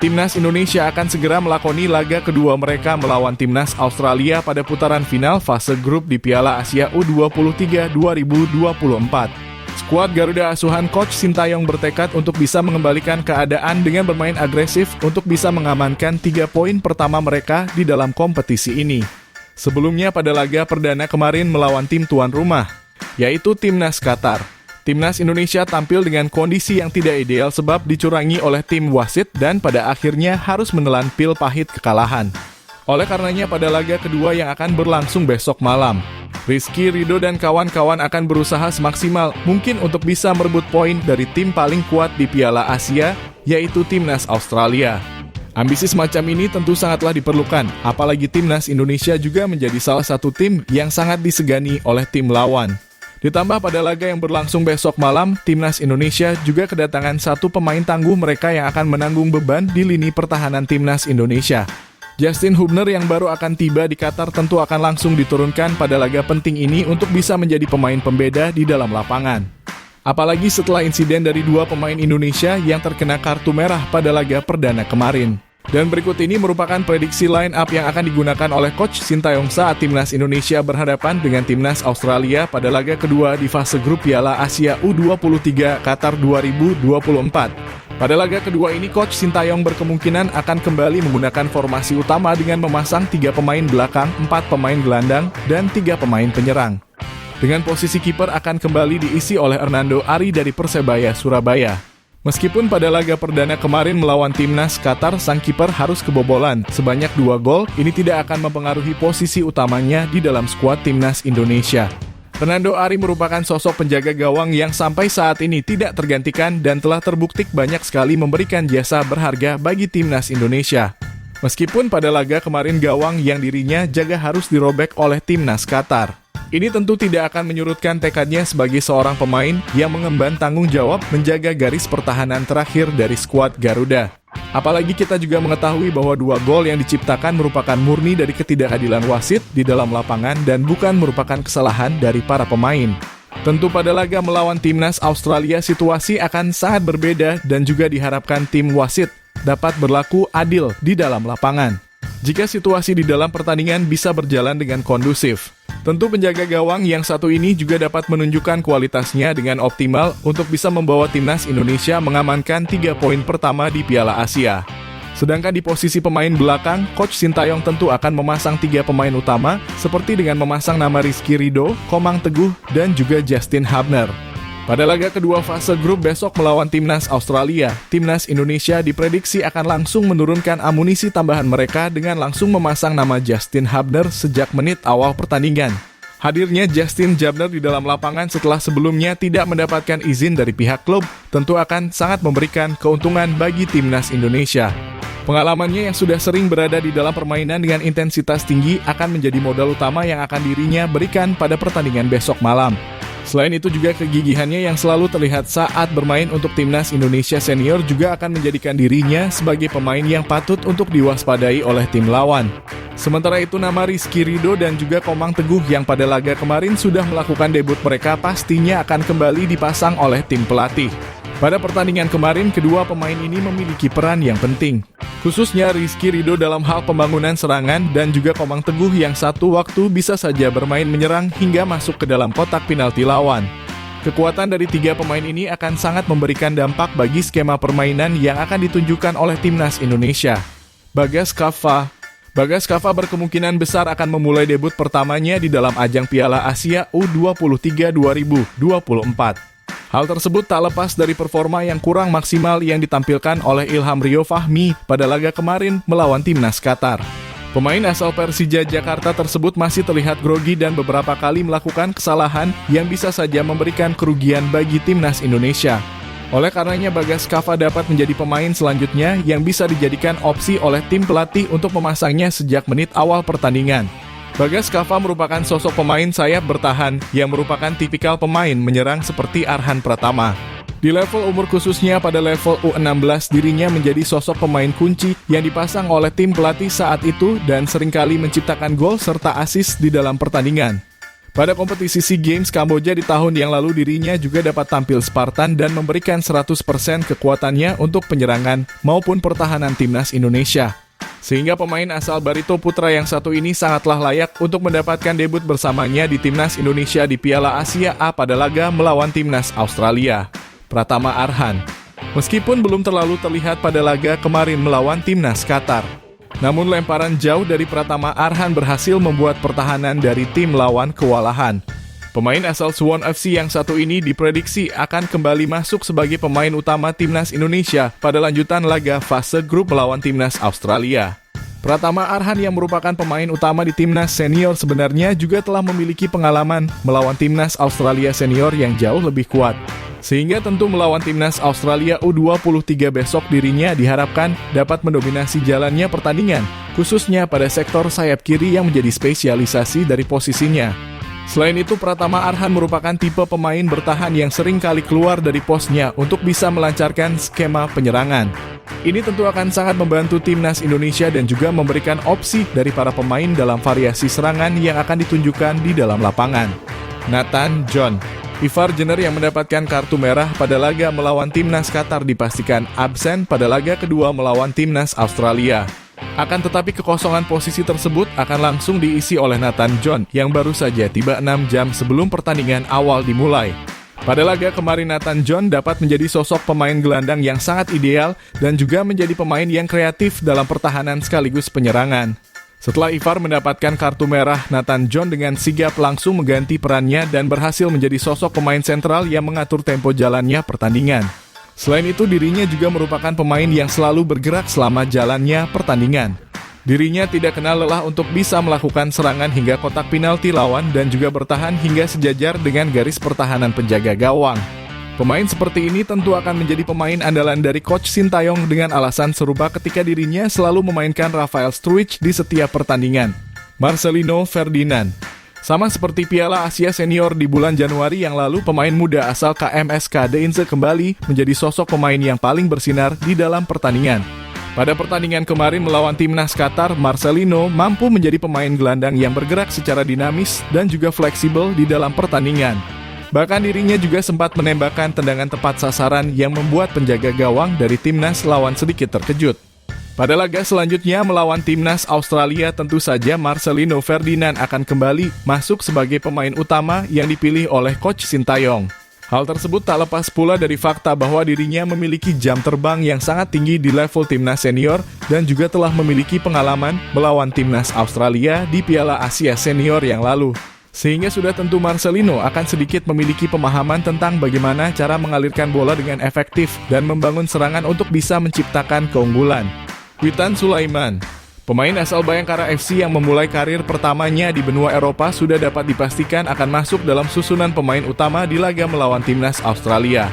Timnas Indonesia akan segera melakoni laga kedua mereka melawan Timnas Australia pada putaran final fase grup di Piala Asia U23 2024. Skuad Garuda asuhan Coach Sintayong bertekad untuk bisa mengembalikan keadaan dengan bermain agresif untuk bisa mengamankan 3 poin pertama mereka di dalam kompetisi ini. Sebelumnya pada laga perdana kemarin melawan tim tuan rumah, yaitu Timnas Qatar. Timnas Indonesia tampil dengan kondisi yang tidak ideal sebab dicurangi oleh tim wasit dan pada akhirnya harus menelan pil pahit kekalahan. Oleh karenanya pada laga kedua yang akan berlangsung besok malam, Rizky Ridho dan kawan-kawan akan berusaha semaksimal mungkin untuk bisa merebut poin dari tim paling kuat di Piala Asia, yaitu Timnas Australia. Ambisi semacam ini tentu sangatlah diperlukan, apalagi Timnas Indonesia juga menjadi salah satu tim yang sangat disegani oleh tim lawan. Ditambah pada laga yang berlangsung besok malam, Timnas Indonesia juga kedatangan satu pemain tangguh mereka yang akan menanggung beban di lini pertahanan Timnas Indonesia. Justin Hubner yang baru akan tiba di Qatar tentu akan langsung diturunkan pada laga penting ini untuk bisa menjadi pemain pembeda di dalam lapangan. Apalagi setelah insiden dari 2 pemain Indonesia yang terkena kartu merah pada laga perdana kemarin. Dan berikut ini merupakan prediksi line up yang akan digunakan oleh Coach Sintayong saat Timnas Indonesia berhadapan dengan Timnas Australia pada laga kedua di fase grup Piala Asia U23 Qatar 2024. Pada laga kedua ini Coach Sintayong berkemungkinan akan kembali menggunakan formasi utama dengan memasang 3 pemain belakang, 4 pemain gelandang, dan 3 pemain penyerang. Dengan posisi kiper akan kembali diisi oleh Hernando Ari dari Persebaya Surabaya. Meskipun pada laga perdana kemarin melawan Timnas Qatar, sang kiper harus kebobolan sebanyak 2 gol, ini tidak akan mempengaruhi posisi utamanya di dalam skuad Timnas Indonesia. Hernando Ari merupakan sosok penjaga gawang yang sampai saat ini tidak tergantikan dan telah terbukti banyak sekali memberikan jasa berharga bagi Timnas Indonesia. Meskipun pada laga kemarin gawang yang dirinya jaga harus dirobek oleh Timnas Qatar. Ini tentu tidak akan menyurutkan tekadnya sebagai seorang pemain yang mengemban tanggung jawab menjaga garis pertahanan terakhir dari skuad Garuda. Apalagi kita juga mengetahui bahwa 2 gol yang diciptakan merupakan murni dari ketidakadilan wasit di dalam lapangan dan bukan merupakan kesalahan dari para pemain. Tentu pada laga melawan Timnas Australia situasi akan sangat berbeda dan juga diharapkan tim wasit dapat berlaku adil di dalam lapangan. Jika situasi di dalam pertandingan bisa berjalan dengan kondusif. Tentu penjaga gawang yang satu ini juga dapat menunjukkan kualitasnya dengan optimal untuk bisa membawa Timnas Indonesia mengamankan 3 poin pertama di Piala Asia. Sedangkan di posisi pemain belakang, Coach Sintayong tentu akan memasang 3 pemain utama seperti dengan memasang nama Rizky Ridho, Komang Teguh, dan juga Justin Hubner. Pada laga kedua fase grup besok melawan Timnas Australia, Timnas Indonesia diprediksi akan langsung menurunkan amunisi tambahan mereka dengan langsung memasang nama Justin Hubner sejak menit awal pertandingan. Hadirnya Justin Hubner di dalam lapangan setelah sebelumnya tidak mendapatkan izin dari pihak klub tentu akan sangat memberikan keuntungan bagi Timnas Indonesia. Pengalamannya yang sudah sering berada di dalam permainan dengan intensitas tinggi akan menjadi modal utama yang akan dirinya berikan pada pertandingan besok malam. Selain itu juga kegigihannya yang selalu terlihat saat bermain untuk Timnas Indonesia Senior juga akan menjadikan dirinya sebagai pemain yang patut untuk diwaspadai oleh tim lawan. Sementara itu nama Rizky Ridho dan juga Komang Teguh yang pada laga kemarin sudah melakukan debut mereka pastinya akan kembali dipasang oleh tim pelatih. Pada pertandingan kemarin, kedua pemain ini memiliki peran yang penting. Khususnya Rizky Ridho dalam hal pembangunan serangan dan juga Komang Teguh yang satu waktu bisa saja bermain menyerang hingga masuk ke dalam kotak penalti lawan. Kekuatan dari 3 pemain ini akan sangat memberikan dampak bagi skema permainan yang akan ditunjukkan oleh Timnas Indonesia. Bagas Kava berkemungkinan besar akan memulai debut pertamanya di dalam ajang Piala Asia U23 2024. Hal tersebut tak lepas dari performa yang kurang maksimal yang ditampilkan oleh Ilham Rio Fahmi pada laga kemarin melawan Timnas Qatar. Pemain asal Persija Jakarta tersebut masih terlihat grogi dan beberapa kali melakukan kesalahan yang bisa saja memberikan kerugian bagi Timnas Indonesia. Oleh karenanya Bagas Kava dapat menjadi pemain selanjutnya yang bisa dijadikan opsi oleh tim pelatih untuk memasangnya sejak menit awal pertandingan. Bagas Kava merupakan sosok pemain sayap bertahan yang merupakan tipikal pemain menyerang seperti Arhan Pratama. Di level umur khususnya pada level U16 dirinya menjadi sosok pemain kunci yang dipasang oleh tim pelatih saat itu dan seringkali menciptakan gol serta assist di dalam pertandingan. Pada kompetisi SEA Games Kamboja di tahun yang lalu dirinya juga dapat tampil Spartan dan memberikan 100% kekuatannya untuk penyerangan maupun pertahanan timnas Indonesia. Sehingga pemain asal Barito Putra yang satu ini sangatlah layak untuk mendapatkan debut bersamanya di timnas Indonesia di Piala Asia A pada laga melawan timnas Australia. Pratama Arhan. Meskipun belum terlalu terlihat pada laga kemarin melawan timnas Qatar, namun lemparan jauh dari Pratama Arhan berhasil membuat pertahanan dari tim lawan kewalahan. Pemain asal Suwon FC yang satu ini diprediksi akan kembali masuk sebagai pemain utama timnas Indonesia pada lanjutan laga fase grup melawan timnas Australia. Pratama Arhan yang merupakan pemain utama di timnas senior sebenarnya juga telah memiliki pengalaman melawan timnas Australia senior yang jauh lebih kuat. Sehingga tentu melawan timnas Australia U23 besok dirinya diharapkan dapat mendominasi jalannya pertandingan, khususnya pada sektor sayap kiri yang menjadi spesialisasi dari posisinya. Selain itu, Pratama Arhan merupakan tipe pemain bertahan yang sering kali keluar dari posnya untuk bisa melancarkan skema penyerangan. Ini tentu akan sangat membantu timnas Indonesia dan juga memberikan opsi dari para pemain dalam variasi serangan yang akan ditunjukkan di dalam lapangan. Nathan John. Ivar Jenner yang mendapatkan kartu merah pada laga melawan timnas Qatar dipastikan absen pada laga kedua melawan timnas Australia. Akan tetapi kekosongan posisi tersebut akan langsung diisi oleh Nathan John yang baru saja tiba 6 jam sebelum pertandingan awal dimulai. Pada laga kemarin Nathan John dapat menjadi sosok pemain gelandang yang sangat ideal dan juga menjadi pemain yang kreatif dalam pertahanan sekaligus penyerangan. Setelah Ivar mendapatkan kartu merah, Nathan John dengan sigap langsung mengganti perannya dan berhasil menjadi sosok pemain sentral yang mengatur tempo jalannya pertandingan. Selain itu, dirinya juga merupakan pemain yang selalu bergerak selama jalannya pertandingan. Dirinya tidak kenal lelah untuk bisa melakukan serangan hingga kotak penalti lawan dan juga bertahan hingga sejajar dengan garis pertahanan penjaga gawang. Pemain seperti ini tentu akan menjadi pemain andalan dari Coach Sintayong dengan alasan serupa ketika dirinya selalu memainkan Rafael Struijk di setiap pertandingan. Marcelino Ferdinand. Sama seperti Piala Asia Senior di bulan Januari yang lalu, pemain muda asal KMSK Deinze kembali menjadi sosok pemain yang paling bersinar di dalam pertandingan. Pada pertandingan kemarin melawan timnas Qatar, Marcelino mampu menjadi pemain gelandang yang bergerak secara dinamis dan juga fleksibel di dalam pertandingan. Bahkan dirinya juga sempat menembakkan tendangan tepat sasaran yang membuat penjaga gawang dari timnas lawan sedikit terkejut. Pada laga selanjutnya melawan timnas Australia, tentu saja Marcelino Ferdinand akan kembali masuk sebagai pemain utama yang dipilih oleh Coach Sintayong. Hal tersebut tak lepas pula dari fakta bahwa dirinya memiliki jam terbang yang sangat tinggi di level timnas senior dan juga telah memiliki pengalaman melawan timnas Australia di Piala Asia Senior yang lalu. Sehingga sudah tentu Marcelino akan sedikit memiliki pemahaman tentang bagaimana cara mengalirkan bola dengan efektif dan membangun serangan untuk bisa menciptakan keunggulan. Witan Sulaiman. Pemain asal Bayangkara FC yang memulai karir pertamanya di benua Eropa sudah dapat dipastikan akan masuk dalam susunan pemain utama di laga melawan timnas Australia.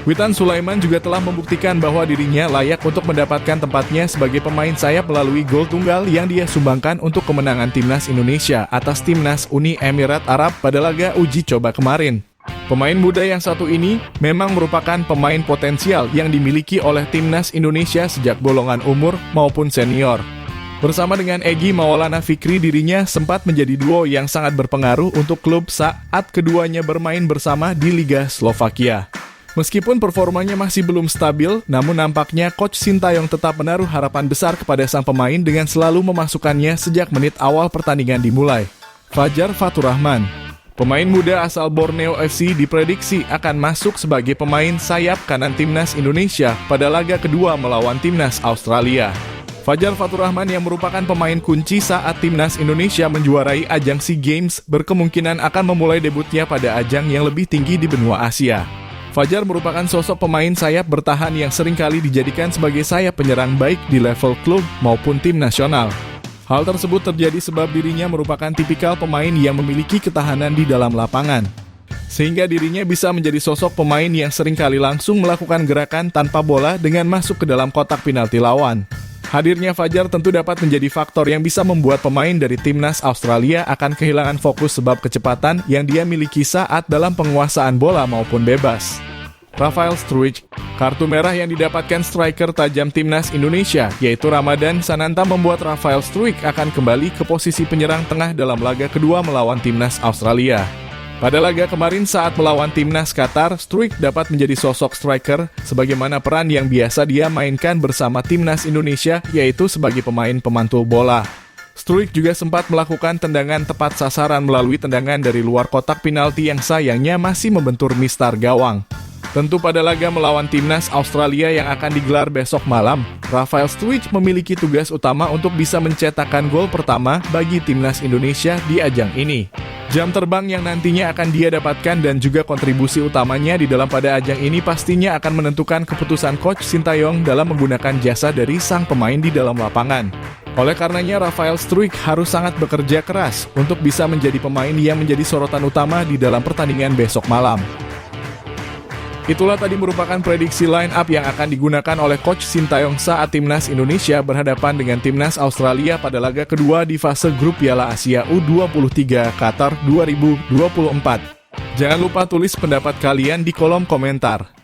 Witan Sulaiman juga telah membuktikan bahwa dirinya layak untuk mendapatkan tempatnya sebagai pemain sayap melalui gol tunggal yang dia sumbangkan untuk kemenangan timnas Indonesia atas timnas Uni Emirat Arab pada laga uji coba kemarin. Pemain muda yang satu ini memang merupakan pemain potensial yang dimiliki oleh timnas Indonesia sejak golongan umur maupun senior. Bersama dengan Egy Maulana Fikri, dirinya sempat menjadi duo yang sangat berpengaruh untuk klub saat keduanya bermain bersama di Liga Slovakia. Meskipun performanya masih belum stabil, namun nampaknya Coach Sintayong tetap menaruh harapan besar kepada sang pemain dengan selalu memasukkannya sejak menit awal pertandingan dimulai. Fajar Faturrahman. Pemain muda asal Borneo FC diprediksi akan masuk sebagai pemain sayap kanan timnas Indonesia pada laga kedua melawan timnas Australia. Fajar Faturrahman yang merupakan pemain kunci saat timnas Indonesia menjuarai ajang SEA Games berkemungkinan akan memulai debutnya pada ajang yang lebih tinggi di benua Asia. Fajar merupakan sosok pemain sayap bertahan yang seringkali dijadikan sebagai sayap penyerang baik di level klub maupun tim nasional. Hal tersebut terjadi sebab dirinya merupakan tipikal pemain yang memiliki ketahanan di dalam lapangan. Sehingga dirinya bisa menjadi sosok pemain yang seringkali langsung melakukan gerakan tanpa bola dengan masuk ke dalam kotak penalti lawan. Hadirnya Fajar tentu dapat menjadi faktor yang bisa membuat pemain dari timnas Australia akan kehilangan fokus sebab kecepatan yang dia miliki saat dalam penguasaan bola maupun bebas. Rafael Struijk. Kartu merah yang didapatkan striker tajam timnas Indonesia, yaitu Ramadan Sananta, membuat Rafael Struijk akan kembali ke posisi penyerang tengah dalam laga kedua melawan timnas Australia. Pada laga kemarin saat melawan timnas Qatar, Struijk dapat menjadi sosok striker sebagaimana peran yang biasa dia mainkan bersama timnas Indonesia, yaitu sebagai pemain pemantul bola. Struijk juga sempat melakukan tendangan tepat sasaran melalui tendangan dari luar kotak penalti yang sayangnya masih membentur mistar gawang. Tentu pada laga melawan timnas Australia yang akan digelar besok malam, Rafael Struijk memiliki tugas utama untuk bisa mencetakkan gol pertama bagi timnas Indonesia di ajang ini. Jam terbang yang nantinya akan dia dapatkan dan juga kontribusi utamanya di dalam pada ajang ini pastinya akan menentukan keputusan Coach Sintayong dalam menggunakan jasa dari sang pemain di dalam lapangan. Oleh karenanya, Rafael Struijk harus sangat bekerja keras untuk bisa menjadi pemain yang menjadi sorotan utama di dalam pertandingan besok malam. Itulah tadi merupakan prediksi line up yang akan digunakan oleh Coach Sintayong saat timnas Indonesia berhadapan dengan timnas Australia pada laga kedua di fase grup Piala Asia U23 Qatar 2024. Jangan lupa tulis pendapat kalian di kolom komentar.